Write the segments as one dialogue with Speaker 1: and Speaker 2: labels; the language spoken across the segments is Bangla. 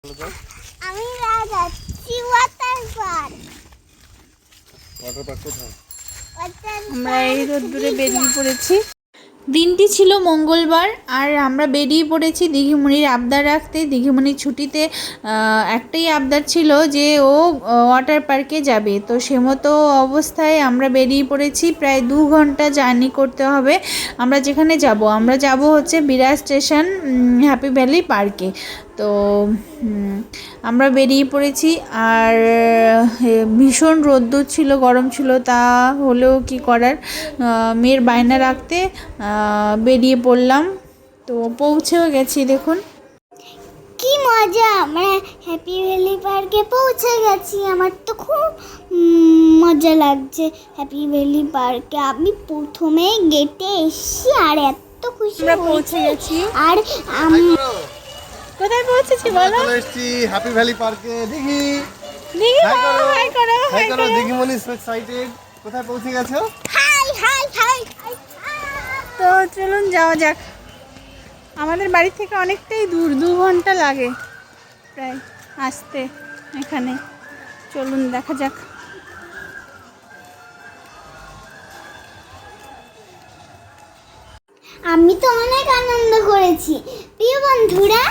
Speaker 1: আমি যাচ্ছি ওয়াটার পার্ক।
Speaker 2: কোথায়?
Speaker 3: আমরা এই রোদ্দুরে বেরিয়ে পড়েছি। দিনটি ছিল মঙ্গলবার আর আমরা বেরিয়ে পড়েছি দিঘিমণির আবদার রাখতে। দিঘিমণির ছুটিতে একটাই আবদার ছিল যে ও ওয়াটার পার্কে যাবে, তো সে মতো অবস্থায় আমরা বেরিয়ে পড়েছি। প্রায় 2 ঘন্টা জার্নি করতে হবে আমরা যেখানে যাব। আমরা যাব হচ্ছে বিরাজ স্টেশন হ্যাপি ভ্যালি পার্কে। তো আমরা বেরিয়ে পড়েছি আর ভীষণ রোদ্দুর ছিল, গরম ছিল, তা হলেও কি করার, মেয়ের বায়না রাখতে বেরিয়ে পড়লাম। তো পৌঁছেও গেছি, দেখুন
Speaker 1: কি মজা, আমরা হ্যাপি ভ্যালি পার্কে পৌঁছে গেছি। আমার তো খুব মজা লাগছে হ্যাপি ভ্যালি পার্কে। আমি প্রথমে গেটে এসেছি আর এত খুশি
Speaker 3: আমরা পৌঁছে গেছি।
Speaker 1: আর
Speaker 3: কোথায় পৌঁছেছি বলো?
Speaker 2: চলে এসেছি হ্যাপি ভ্যালি পার্কে। দিঘি
Speaker 3: দিঘি
Speaker 2: হাই করো,
Speaker 3: হাই করো,
Speaker 2: হাই
Speaker 3: হাই
Speaker 2: করো।
Speaker 3: করো।
Speaker 2: দিঘিমণি সো এক্সাইটেড। কোথায় পৌঁছে গেছো?
Speaker 1: High high high high.
Speaker 3: তো চলুন যাওয়া যাক। আমাদের বাড়ি থেকে অনেকটাই দূর, 2 ঘন্টা লাগে প্রায় আসতে এখানে। চলুন দেখা যাক।
Speaker 1: আমি তো অনেক আনন্দ করেছি। প্রিয় বন্ধুরা,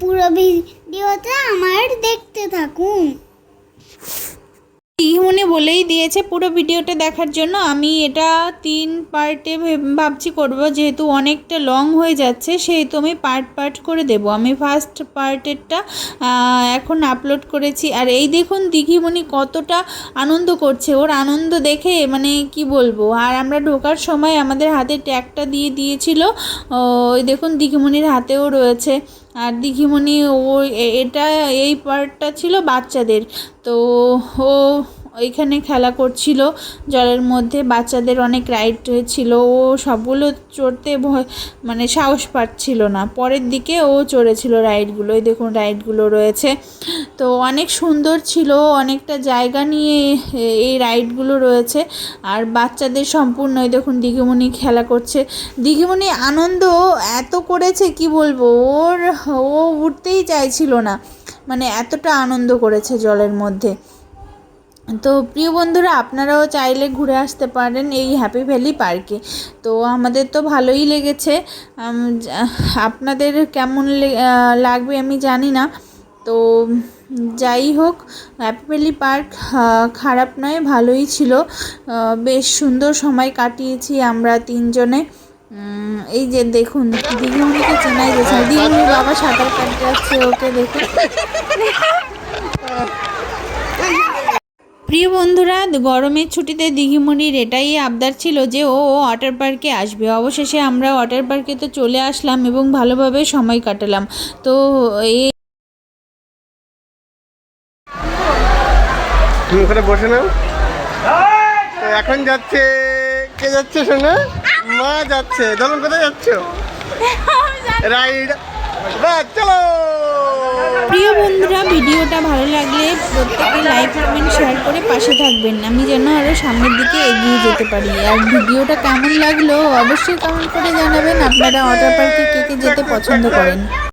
Speaker 1: পুরো ভিডিওটা আমার দেখতে থাকুন।
Speaker 3: দিঘিমণি বলেই দিয়েছে পুরো ভিডিওটা দেখার জন্য। আমি এটা 3 পার্টে ভাবছি করব, যেহেতু অনেকটা লং হয়ে যাচ্ছে সেহেতু আমি পার্ট করে দেব। আমি ফার্স্ট পার্টেরটা এখন আপলোড করেছি। আর এই দেখুন দিঘিমণি কতটা আনন্দ করছে, ওর আনন্দ দেখে মানে কি বলবো। আর আমরা ঢোকার সময় আমাদের হাতে ট্যাগটা দিয়ে দিয়েছিল, ওই দেখুন দিঘিমণির হাতেও রয়েছে। আর দিঘিমণি এই পার্টটা ছিল বাচ্চাদের, তো ও ওইখানে খেলা করছিল জলের মধ্যে। বাচ্চাদের অনেক রাইড ছিল, ও সবগুলো চড়তে মানে সাহস পাচ্ছিল না। পরের দিকে ও চড়েছিল রাইডগুলো, এই দেখুন রাইডগুলো রয়েছে। তো অনেক সুন্দর ছিল, অনেকটা জায়গা নিয়ে এই রাইডগুলো রয়েছে। আর বাচ্চাদের সম্পূর্ণ, এই দেখুন দিঘিমণি খেলা করছে। দিঘিমণি আনন্দ এত করেছে কি বলবো, ও উঠতেই চাইছিল না, মানে এতটা আনন্দ করেছে জলের মধ্যে। তো প্রিয় বন্ধুরা, আপনারাও চাইলে ঘুরে আসতে পারেন এই হ্যাপি ভ্যালি পার্কে। তো আমাদের তো ভালোই লেগেছে, আপনাদের কেমন লাগবে আমি জানি না। তো যাই হোক, হ্যাপি ভ্যালি পার্ক খারাপ নয়, ভালোই ছিল। বেশ সুন্দর সময় কাটিয়েছি আমরা 3 জনে। এই যে দেখুন দিঘিমণিকে চেনাই যাচ্ছে, দিঘিমণির বাবা সাঁতার কাটতে যাচ্ছে, ওকে দেখুন। প্রিয় বন্ধুরা, গরমের ছুটিতে দিঘিমণির এটাই আবদার ছিল যে ও ওয়াটার পার্কে আসবে। অবশেষে আমরা ওয়াটার পার্কে তো চলে আসলাম এবং ভালোভাবে সময় কাটালাম। তো
Speaker 2: তুমি ওখানে বসে নাও। তো এখন যাচ্ছে, কে যাচ্ছে শোনা? মা যাচ্ছে। ধরুন কোথায় যাচ্ছ? রাইড। বাহ, চলো।
Speaker 3: প্রিয় বন্ধুরা, ভিডিওটা ভালো লাগলে প্রত্যেকে লাইক কমেন্ট শেয়ার করে পাশে থাকবেন, আমি যেন আরও সামনের দিকে এগিয়ে যেতে পারি। আর ভিডিওটা কেমন লাগলো অবশ্যই কমেন্ট করে জানাবেন। আপনারা ওয়াটার পার্কে কে কে যেতে পছন্দ করেন।